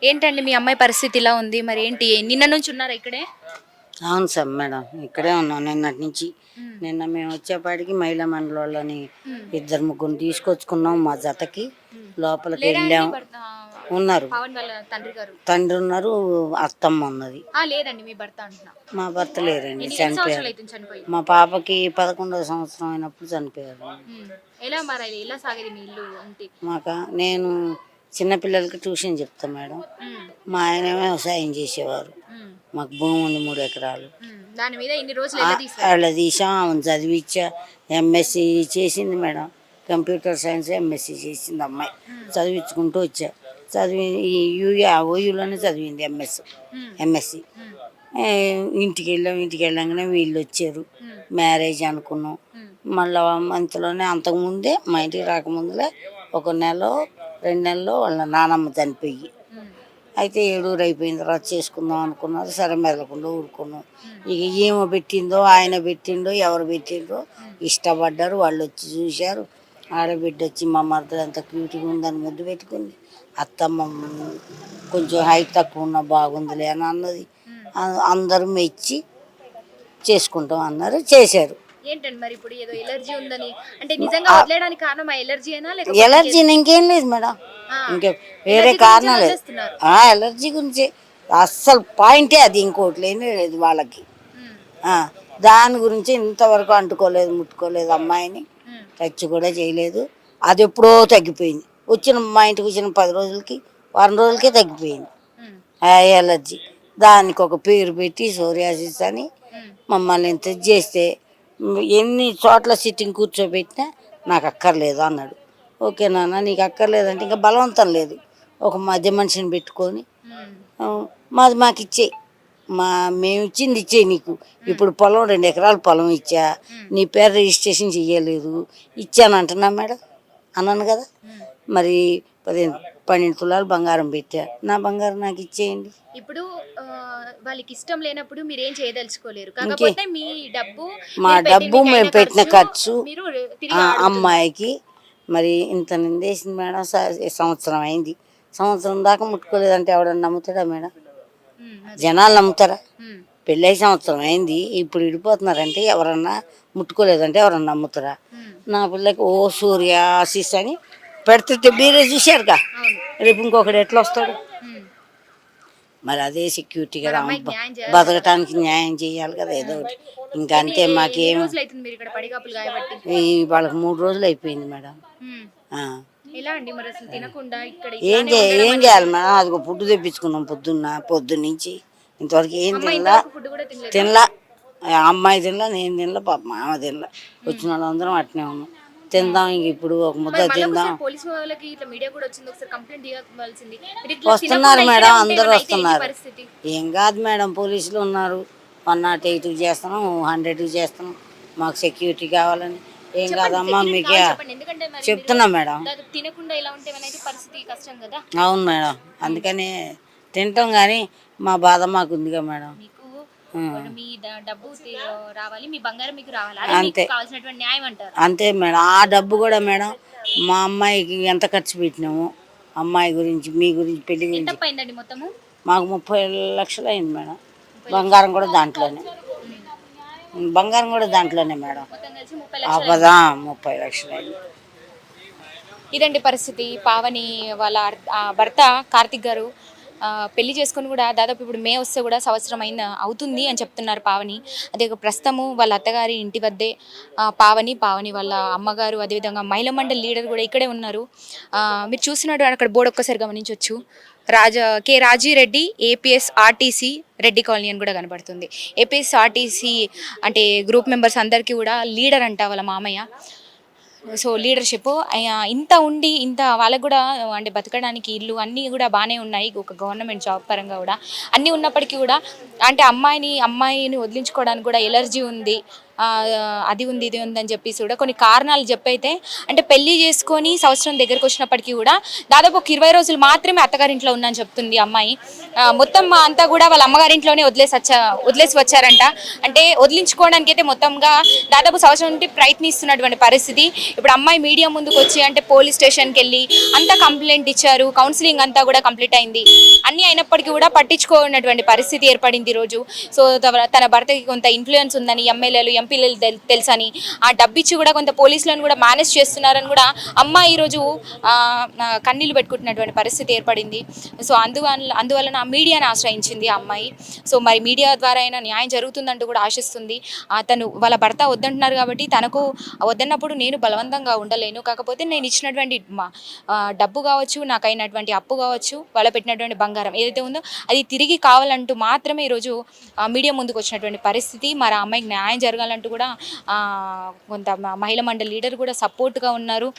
ఏంటండి మీ అమ్మాయి పరిస్థితి ఇలా ఉంది? మరి ఏంటి? నిన్న నుంచి ఉన్నారా ఇక్కడే? అవును సార్ మేడం, ఇక్కడే ఉన్నాం నిన్నటి నుంచి. నిన్న మేము వచ్చేపాటికి మహిళా మండలంలోని ఇద్దరు ముగ్గురు తీసుకొచ్చుకున్నాం మా జతకి. లోపలికి లేరా అండి వెళ్ళాం. ఉన్నారు, పవన్ వాళ్ళ తండ్రి గారు? తండ్రి ఉన్నారు, అత్తమ్మ ఉన్నది. లేదండి మీ భర్త అంటున్నా. మా భర్త లేరండి, ఎన్ని సంవత్సరాలు చనిపోయారు. అవుతుంది చనిపోయి? మా పాపకి 11వ సంవత్సరం అయినప్పుడు చనిపోయారు. ఎలా మరి ఎలా సాగేది మీ ఇల్లు ఉంటే? నేను చిన్నపిల్లలకి ట్యూషన్ చెప్తాను మేడం. మా ఆయన వ్యవసాయం చేసేవారు. మాకు భూమి ఉంది 3 ఎకరాలు. దాని మీద ఇన్ని రోజులు ఎలా తీసారు? అలా తీసాం, ఆమెను చదివించా. ఎంఎస్సి చేసింది మేడం, కంప్యూటర్ సైన్స్ ఎంఎస్సి చేసింది అమ్మాయి. చదివించుకుంటూ వచ్చా. చదివి ఈ ఓయూలోనే చదివింది ఎంఎస్సి. ఇంటికి వెళ్ళంగానే వీళ్ళు వచ్చారు. మ్యారేజ్ అనుకున్నాం. మళ్ళీ అంతలోనే అంతకుముందే మా ఇంటికి రాకముందులే 1 నెల 2 నెలల్లో వాళ్ళ నానమ్మ చనిపోయి, అయితే 7 అయిపోయిన తర్వాత చేసుకుందాం అనుకున్నారు. సరే మెదలకుండా ఊరుకున్నాం. ఇక ఏమో పెట్టిందో ఆయన పెట్టిండో ఎవరు పెట్టిండో ఇష్టపడ్డారు. వాళ్ళు వచ్చి చూశారు. ఆడబిడ్డ వచ్చి మా మరదలు ఎంత క్యూట్గా ఉందని ముద్దు పెట్టుకుంది. అత్తమ్మ కొంచెం హైట్ తక్కువ ఉన్న బాగుందిలే అని అన్నది. అందరూ మెచ్చి చేసుకుంటాం అన్నారు, చేశారు. ఏంటండి మరి ఇప్పుడు ఏదో ఎలర్జీ ఉందని అంటే నిజంగా వదిలేయడానికి కారణం ఆ ఎలర్జీ అయినా లేకపోతే ఎలర్జీ ఇంకేం లేదు మేడం, ఇంకే వేరే కారణం లేదు. ఎలర్జీ గురించి అస్సలు పాయింటే అది, ఇంకోటి లేదు వాళ్ళకి. దాని గురించి ఇంతవరకు అంటుకోలేదు, ముట్టుకోలేదు అమ్మాయిని, టచ్ కూడా చేయలేదు. అది ఎప్పుడో తగ్గిపోయింది. మా ఇంటికి వచ్చిన 10 రోజులకి, వారం రోజులకే తగ్గిపోయింది ఆ ఎలర్జీ. దానికి ఒక పేరు పెట్టి సోరియాసిస్ అని మమ్మల్ని ఇంత చేస్తే ఎన్ని చోట్ల సిట్టింగ్ కూర్చోబెట్టినా నాకు అక్కర్లేదు అన్నాడు. ఓకే నాన్న నీకు అక్కర్లేదంటే ఇంకా బలవంతం లేదు, ఒక మధ్య మనిషిని పెట్టుకొని మాకు ఇచ్చేయి, మేము ఇచ్చింది ఇచ్చేయి నీకు. ఇప్పుడు పొలం 2 ఎకరాల పొలం ఇచ్చా, నీ పేరు రిజిస్ట్రేషన్ చెయ్యలేదు, ఇచ్చాను అంటున్నా మేడం, అన్నాను కదా. మరి 12 తులాలు బంగారం పెట్టా, నా బంగారం నాకు ఇచ్చేయండి. ఇప్పుడు వాళ్ళకి ఇష్టం లేనప్పుడు మీరు ఏం చేయదలుచుకోలేరు, కాకపోతే మీ డబ్బు మా డబ్బు మేము పెట్టిన ఖర్చు అమ్మాయికి మరి ఇంత నిందేసింది మేడం. సంవత్సరం అయింది, సంవత్సరం దాకా ముట్టుకోలేదంటే ఎవడన్నా నమ్ముతాడా మేడం? జనాలు నమ్ముతారా? పెళ్ళై సంవత్సరం అయింది, ఇప్పుడు విడిపోతున్నారంటే ఎవరన్నా ముట్టుకోలేదంటే ఎవరన్నా నమ్ముతారా? నా పిల్లకి ఓ సూర్య ఆశీస్ అని పెడుతుంటే మీరే చూశారుగా, రేపు ఇంకొకటి ఎట్లా వస్తాడు? మరి అదే సెక్యూరిటీ కదా, బతకటానికి న్యాయం చేయాలి కదా ఏదో ఒకటి. ఇంకా అంతే, మాకేం వాళ్ళకి 3 రోజులు అయిపోయింది మేడం. ఏం చేయాలి మేడం? అది ఫుడ్ తెప్పించుకున్నాం పొద్దున్నుంచి ఇంతవరకు ఏం తినలా. అమ్మాయి తినలా, నేను తినలా, పాప మామ తినలా. వచ్చిన వాళ్ళందరం అట్నే ఉన్నాం. తిందాం ఇంక ఇప్పుడు ఒక ముద్ద తిందాం. వస్తున్నారు మేడం, అందరూ వస్తున్నారు. ఏం కాదు మేడం, పోలీసులు ఉన్నారు. 108 చేస్తున్నాం, 100 చేస్తున్నాం. మాకు సెక్యూరిటీ కావాలని. ఏం కాదమ్మా మీకు చెప్తున్నా మేడం. అవును మేడం, అందుకని తింటాం కానీ మా బాధ మాకు ఉందిగా మేడం. అంతే అంతే మేడం. ఆ డబ్బు కూడా మేడం మా అమ్మాయికి ఎంత ఖర్చు పెట్టినాము, అమ్మాయి గురించి మీ గురించి పెళ్లి గురించి మాకు 30 లక్షలు అయింది మేడం. బంగారం కూడా దాంట్లోనే, మేడం. 30 లక్షలు అయింది. ఇదండి పరిస్థితి. పావని వాళ్ళ భర్త కార్తిక్ గారు పెళ్లి చేసుకొని కూడా దాదాపు ఇప్పుడు మే వస్తే కూడా సంవత్సరం అవుతుంది అని చెప్తున్నారు పావని. అదే ప్రస్తుతము వాళ్ళ అత్తగారి ఇంటి వద్దే పావని వాళ్ళ అమ్మగారు, అదేవిధంగా మహిళా మండలి లీడర్ కూడా ఇక్కడే ఉన్నారు. మీరు చూసినట్టు అక్కడ బోర్డు ఒక్కసారి గమనించవచ్చు, K Rajireddy APS RTC Reddy colony అని కూడా కనబడుతుంది. ఏపీఎస్ ఆర్టీసీ అంటే గ్రూప్ మెంబర్స్ అందరికీ కూడా లీడర్ అంట వాళ్ళ మామయ్య. సో లీడర్షిప్ ఇంత ఉండి ఇంత వాళ్ళకు కూడా అంటే బతకడానికి ఇల్లు అన్నీ కూడా బాగానే ఉన్నాయి, ఒక గవర్నమెంట్ జాబ్ పరంగా కూడా అన్నీ ఉన్నప్పటికీ కూడా అంటే అమ్మాయిని వదిలించుకోవడానికి కూడా ఎలర్జీ ఉంది. అది ఉంది ఇది ఉంది అని చెప్పేసి కూడా కొన్ని కారణాలు చెప్పైతే అంటే పెళ్లి చేసుకొని సంవత్సరం దగ్గరకు వచ్చినప్పటికీ కూడా దాదాపు ఒక 20 రోజులు మాత్రమే అత్తగారింట్లో ఉందని చెప్తుంది అమ్మాయి. మొత్తం అంతా కూడా వాళ్ళ అమ్మగారింట్లోనే వదిలేసి వచ్చారంట. అంటే వదిలించుకోవడానికి అయితే మొత్తంగా దాదాపు సంవత్సరం నుండి ప్రయత్నిస్తున్నటువంటి పరిస్థితి. ఇప్పుడు అమ్మాయి మీడియా ముందుకు వచ్చి అంటే పోలీస్ స్టేషన్కి వెళ్ళి అంతా కంప్లైంట్ ఇచ్చారు, కౌన్సిలింగ్ అంతా కూడా కంప్లీట్ అయింది. అన్నీ అయినప్పటికీ కూడా పట్టించుకోనటువంటి పరిస్థితి ఏర్పడింది ఈరోజు. సో తన భర్తకి కొంత ఇన్ఫ్లుయెన్స్ ఉందని ఎమ్మెల్యేలు ఎంపీలు తెలుసని ఆ డబ్బిచ్చి కూడా కొంత పోలీసులను కూడా మేనేజ్ చేస్తున్నారని కూడా అమ్మాయి ఈరోజు కన్నీళ్లు పెట్టుకుంటున్నటువంటి పరిస్థితి ఏర్పడింది. సో అందువలన మీడియాని ఆశ్రయించింది ఆ అమ్మాయి. సో మరి మీడియా ద్వారా అయినా న్యాయం జరుగుతుందంటూ కూడా ఆశిస్తుంది. తను వాళ్ళ భర్త వద్దంటున్నారు కాబట్టి తనకు వద్దన్నప్పుడు నేను బలవంతంగా ఉండలేను, కాకపోతే నేను ఇచ్చినటువంటి డబ్బు కావచ్చు, నాకు అయినటువంటి అప్పు కావచ్చు, వాళ్ళు పెట్టినటువంటి బంగారం ఏదైతే ఉందో అది తిరిగి కావాలంటూ మాత్రమే ఈరోజు మీడియా ముందుకు వచ్చినటువంటి పరిస్థితి. మరి ఆ అమ్మాయికి న్యాయం జరగాలంటూ కూడా కొంత మహిళా మండలి లీడర్ కూడా సపోర్ట్గా ఉన్నారు.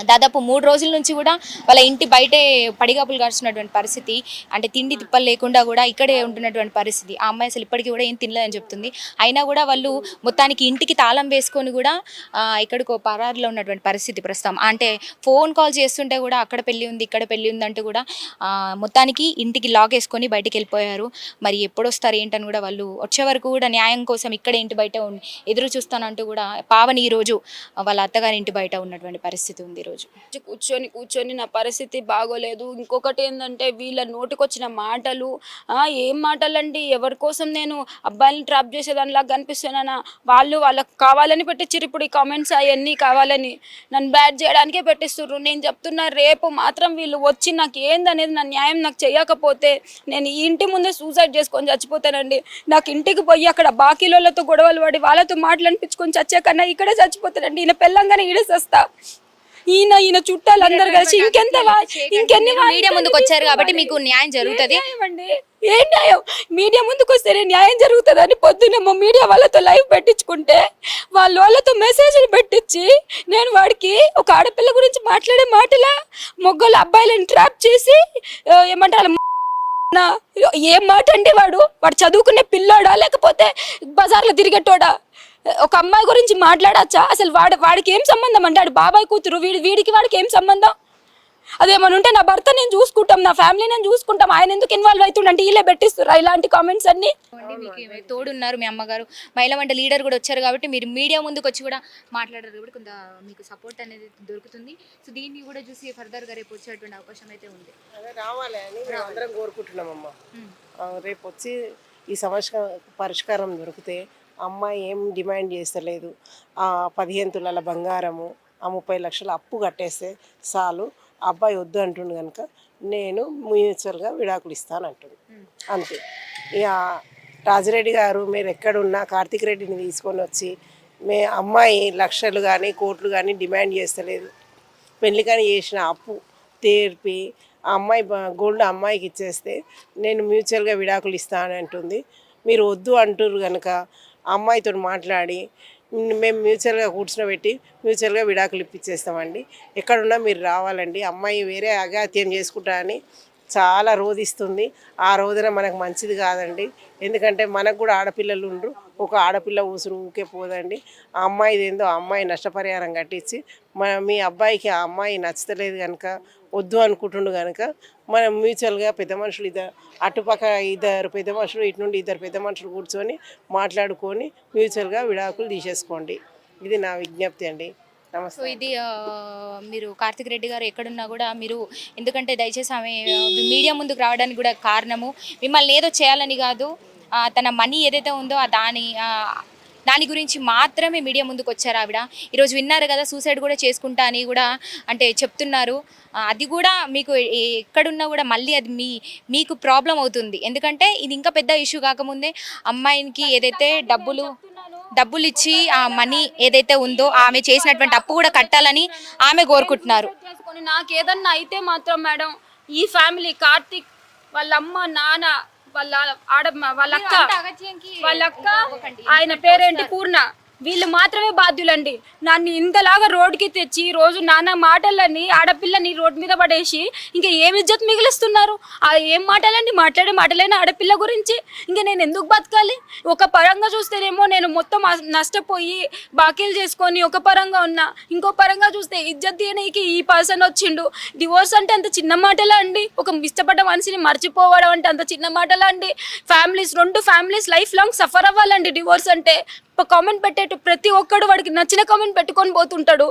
దాదాపు 3 రోజుల నుంచి కూడా వాళ్ళ ఇంటి బయటే పడిగాపులు కాల్చున్నటువంటి పరిస్థితి. అంటే తిండి తిప్పలు లేకుండా కూడా ఇక్కడే ఉంటున్నటువంటి పరిస్థితి. ఆ అమ్మాయి అసలు ఇప్పటికీ కూడా ఏం తినలేదని చెప్తుంది. అయినా కూడా వాళ్ళు మొత్తానికి ఇంటికి తాళం వేసుకొని కూడా ఇక్కడికో పరారులో ఉన్నటువంటి పరిస్థితి ప్రస్తుతం. అంటే ఫోన్ కాల్ చేస్తుంటే కూడా అక్కడ పెళ్ళి ఉంది ఇక్కడ పెళ్ళి ఉంది అంటూ కూడా మొత్తానికి ఇంటికి లాక్ వేసుకొని బయటికి వెళ్ళిపోయారు. మరి ఎప్పుడు వస్తారు ఏంటని కూడా వాళ్ళు వచ్చే వరకు కూడా న్యాయం కోసం ఇక్కడ ఇంటి బయట ఎదురు చూస్తానంటూ కూడా పావని ఈరోజు వాళ్ళ అత్తగారి ఇంటి బయట ఉన్నటువంటి పరిస్థితి ఉంది. రోజు కూర్చొని నా పరిస్థితి బాగోలేదు. ఇంకొకటి ఏంటంటే వీళ్ళ నోటికొచ్చిన మాటలు, ఏం మాటలండి, ఎవరి కోసం నేను అబ్బాయిని ట్రాప్ చేసేదానిలాగా కనిపిస్తున్నానా? వాళ్ళకు కావాలని పెట్టించారు ఇప్పుడు ఈ కామెంట్స్ అవన్నీ కావాలని నన్ను బ్యాడ్ చేయడానికే పెట్టిస్తుర్రు. నేను చెప్తున్నా రేపు మాత్రం వీళ్ళు వచ్చి నాకు ఏందనేది నా న్యాయం నాకు చేయకపోతే నేను ఈ ఇంటి ముందే సూసైడ్ చేసుకొని చచ్చిపోతానండి. నాకు ఇంటికి పోయి అక్కడ బాకీలతో గొడవలు పడి వాళ్ళతో మాటలు అనిపించుకొని చచ్చే కన్నా ఇక్కడే చచ్చిపోతానండి. ఈయన పెళ్ళంగానే ఈడే సస్తా. ఈయన చుట్టాలు అందరు కలిసి ఇంకెన్ని మీడియా ముందుకు వచ్చారు కాబట్టి మీకు న్యాయం జరుగుతుంది. ఏం న్యాయం? మీడియా ముందుకు వస్తేనే న్యాయం జరుగుతుంది అని పొద్దున్న మీడియా వాళ్ళతో లైవ్ పెట్టించుకుంటే వాళ్ళతో మెసేజ్లు పెట్టించి నేను వాడికి ఒక ఆడపిల్ల గురించి మాట్లాడే మాటలా మొగ్గలు అబ్బాయిలను ట్రాప్ చేసి ఏమంటారు ఏం మాట అండి? వాడు చదువుకునే పిల్లోడా లేకపోతే బజార్లో తిరిగేటోడా? ఒక అమ్మాయి గురించి మాట్లాడచ్చా? అసలు వాడికి ఏం సంబంధం అంటే వాడు బాబాయ్ కూతురు, వాడికి ఏం సంబంధం? అదేమని ఉంటే నా భర్త నేను చూసుకుంటాం, నా ఫ్యామిలీ నేను చూసుకుంటాం, ఆయన ఎందుకు ఇన్వాల్వ్ అవుతుండంటే వీళ్ళే పెట్టిస్తురా ఇలాంటి కామెంట్స్ అన్ని. మీకు తోడున్నారు మీ అమ్మగారు, మహిళా మండలి లీడర్ కూడా వచ్చారు కాబట్టి మీరు మీడియా ముందుకు వచ్చి కూడా మాట్లాడారు కాబట్టి కొంత మీకు సపోర్ట్ అనేది దొరుకుతుంది. సో దీన్ని కూడా చూసి ఫర్దర్ గా రేపు వచ్చేటువంటి అవకాశం అయితే ఉంది. అదే రావాలి అని మేము అందరం కోరుకుంటున్నామమ్మా. రేపు వచ్చి ఈ సమస్య పరిష్కారం దొరికితే అమ్మాయి ఏం డిమాండ్ చేస్తలేదు, 15 తులాల బంగారము, 30 లక్షల అప్పు కట్టేస్తే చాలు, అబ్బాయి వద్దు అంటుండు కనుక నేను మ్యూచువల్గా విడాకులు ఇస్తానంటుంది అంతే. ఇక రాజిరెడ్డి గారు మీరు ఎక్కడున్నా కార్తిక్ రెడ్డిని తీసుకొని వచ్చి అమ్మాయి లక్షలు కానీ కోట్లు కానీ డిమాండ్ చేస్తలేదు, పెళ్లి కానీ చేసిన అప్పు తీర్పి ఆ అమ్మాయి గోల్డ్ అమ్మాయికి ఇచ్చేస్తే నేను మ్యూచువల్గా విడాకులు ఇస్తాను అంటుంది. మీరు వద్దు అంటున్నారు కనుక అమ్మాయితో మాట్లాడి మేము మ్యూచువల్గా కూర్చోబెట్టి మ్యూచువల్గా విడాకులు ఇప్పించేస్తామండి. ఎక్కడున్నా మీరు రావాలండి. అమ్మాయి వేరే అగాత్యం చేసుకుంటా అని చాలా రోధిస్తుంది. ఆ రోజున మనకు మంచిది కాదండి. ఎందుకంటే మనకు కూడా ఆడపిల్లలు ఉండరు, ఒక ఆడపిల్ల ఊసురు ఊకే పోదండి. ఆ అమ్మాయిది ఏందో ఆ అమ్మాయి నష్టపరిహారం కట్టించి మీ అబ్బాయికి ఆ అమ్మాయి నచ్చలేదు కనుక వద్దు అనుకుంటుండు కనుక మనం మ్యూచువల్గా పెద్ద మనుషులు అటుపక్క 2 పెద్ద మనుషులు, ఇటు నుండి 2 పెద్ద మనుషులు కూర్చొని మాట్లాడుకొని మ్యూచువల్గా విడాకులు తీసేసుకోండి. ఇది నా విజ్ఞప్తి అండి. సో ఇది మీరు కార్తిక్ రెడ్డి గారు ఎక్కడున్నా కూడా మీరు, ఎందుకంటే దయచేసి ఆమె మీడియా ముందుకు రావడానికి కూడా కారణము మిమ్మల్ని ఏదో చేయాలని కాదు, తన మనీ ఏదైతే ఉందో దాని గురించి మాత్రమే మీడియా ముందుకు వచ్చారు ఆవిడ. ఈరోజు విన్నారు కదా, సూసైడ్ కూడా చేసుకుంటా అని కూడా అంటే చెప్తున్నారు. అది కూడా మీకు ఎక్కడున్నా కూడా మళ్ళీ అది మీకు ప్రాబ్లం అవుతుంది. ఎందుకంటే ఇది ఇంకా పెద్ద ఇష్యూ కాకముందే అమ్మాయికి ఏదైతే డబ్బులు ఇచ్చి ఆ మనీ ఏదైతే ఉందో ఆమె చేసినటువంటి అప్పు కూడా కట్టాలని ఆమె కోరుకుంటున్నారు. నాకు ఏదన్నా అయితే మాత్రం మేడం ఈ ఫ్యామిలీ కార్తిక్ వాళ్ళ అమ్మ నాన్న వాళ్ళ అక్క ఆయన పేరేంటి పూర్ణ, వీళ్ళు మాత్రమే బాధ్యులండి. నన్ను ఇంతలాగా రోడ్డుకి తెచ్చి రోజు నానా మాటలని ఆడపిల్లని రోడ్డు మీద పడేసి ఇంకా ఏం ఇజ్జత్ మిగిలిస్తున్నారు? ఆ ఏం మాటలండి మాట్లాడే మాటలైన ఆడపిల్ల గురించి? ఇంకా నేను ఎందుకు బతకాలి? ఒక పరంగా చూస్తేనేమో నేను మొత్తం నష్టపోయి బాకీలు చేసుకొని ఒక పరంగా ఉన్నా, ఇంకో పరంగా చూస్తే ఇజ్జత్ తీయడానికి ఈ పర్సన్ వచ్చిండు. డివోర్స్ అంటే అంత చిన్న మాటలా అండి? ఒక ఇష్టపడ్డ మనిషిని మర్చిపోవడం అంటే అంత చిన్న మాటలా అండి? రెండు ఫ్యామిలీస్ లైఫ్ లాంగ్ సఫర్ అవ్వాలండి డివోర్స్ అంటే. కామెంట్ పెట్టేట్టు ప్రతి ఒక్కడు వాడికి నచ్చిన కామెంట్ పెట్టుకొని పోతుంటాడు.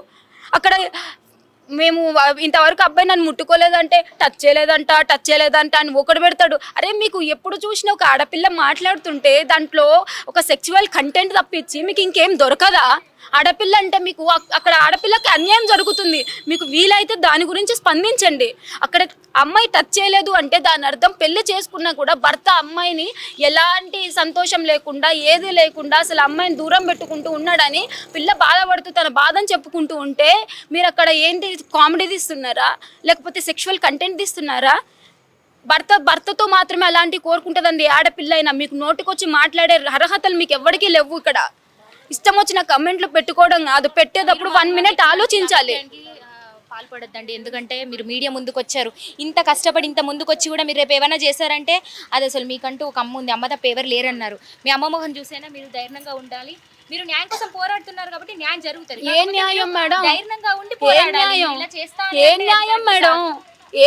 అక్కడ మేము ఇంతవరకు అబ్బాయి నన్ను ముట్టుకోలేదంటే టచ్ చేయలేదంట అని ఒకడు పెడతాడు. అరే మీకు ఎప్పుడు చూసినా ఒక ఆడపిల్ల మాట్లాడుతుంటే దాంట్లో ఒక సెక్చువల్ కంటెంట్ తప్పించి మీకు ఇంకేం దొరకదా? ఆడపిల్ల అంటే మీకు అక్కడ ఆడపిల్లకి అన్యాయం జరుగుతుంది. మీకు వీలైతే దాని గురించి స్పందించండి. అక్కడ అమ్మాయి టచ్ చేయలేదు అంటే దాని అర్థం పెళ్లి చేసుకున్నా కూడా భర్త అమ్మాయిని ఎలాంటి సంతోషం లేకుండా ఏది లేకుండా అసలు అమ్మాయిని దూరం పెట్టుకుంటూ ఉన్నాడని పిల్ల బాధపడుతూ తన బాధని చెప్పుకుంటూ ఉంటే మీరు అక్కడ ఏంటి కామెడీ తీస్తున్నారా లేకపోతే సెక్షువల్ కంటెంట్ తీస్తున్నారా? భర్తతో మాత్రమే అలాంటివి కోరుకుంటుందండి ఆడపిల్ల అయినా. మీకు నోటికొచ్చి మాట్లాడే అర్హతలు మీకు ఎవరికీ లేవు. ఇక్కడ ఇష్టం వచ్చిన కమెంట్లు పెట్టుకోవడం కాదు, పెట్టేటప్పుడు 1 మినిట్ ఆలోచించాలి. పాల్పడద్దండి. ఎందుకంటే మీరు మీడియా ముందుకు వచ్చారు, ఇంత కష్టపడి ఇంత ముందుకు వచ్చి కూడా మీరు రేపు ఏమైనా చేశారంటే అది అసలు మీకంటూ ఒక అమ్మ ఉంది, అమ్మ తప్ప ఎవరు లేరన్నారు. మీ అమ్మ మొహం చూసైనా మీరు ధైర్యంగా ఉండాలి. మీరు న్యాయం కోసం పోరాడుతున్నారు కాబట్టి న్యాయం జరుగుతుంది. ఏ న్యాయం మేడం? ధైర్యంగా ఉండి పోరాడాలి. ఇలా చేస్తా ఏ న్యాయం మేడం?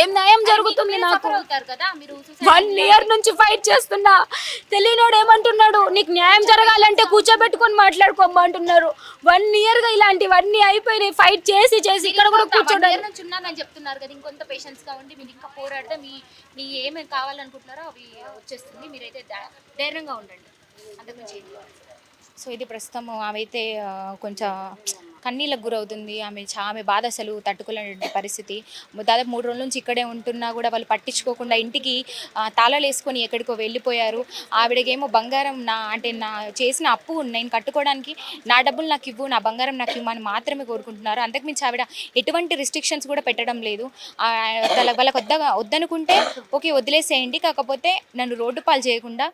ఏం న్యాయం జరుగుతుంది నాకు? 1 ఇయర్ నుంచి ఫైట్ చేస్తున్నా. తెలియనోడు ఏమంటున్నాడు, నీకు న్యాయం జరగాలంటే కూర్చోబెట్టుకొని మాట్లాడుకోమ్మా అంటున్నారు. 1 ఇయర్ గా ఇలాంటివన్నీ అయిపోయినాయి. ఫైట్ చేసి ఇక్కడ కూడా కూర్చోడానికి చెప్తున్నారు కదా. ఇంకొంత పేషెన్స్ గా ఉండి మీరు ఇంకా పోరాడితే మీ ఏమేమి కావాలనుకుంటున్నారో అవి వచ్చేస్తుంది. మీరైతే ధైర్యంగా ఉండండి. అంతకుమించి సో ఇది ప్రస్తుతం ఆమె అయితే కొంచెం కన్నీళ్ళకు గురవుతుంది. ఆమె బాధ అసలు తట్టుకోలేని పరిస్థితి. దాదాపు 3 రోజుల నుంచి ఇక్కడే ఉంటున్నా కూడా వాళ్ళు పట్టించుకోకుండా ఇంటికి తాళాలు వేసుకొని ఎక్కడికో వెళ్ళిపోయారు. ఆవిడకేమో బంగారం నా చేసిన అప్పు నేను కట్టుకోవడానికి నా డబ్బులు నాకు ఇవ్వు, నా బంగారం నాకు ఇవ్వమని మాత్రమే కోరుకుంటున్నారు. అంతకుమించి ఆవిడ ఎటువంటి రిస్ట్రిక్షన్స్ కూడా పెట్టడం లేదు. వాళ్ళకి వద్దనుకుంటే ఓకే వదిలేసేయండి, కాకపోతే నన్ను రోడ్డు పాలు చేయకుండా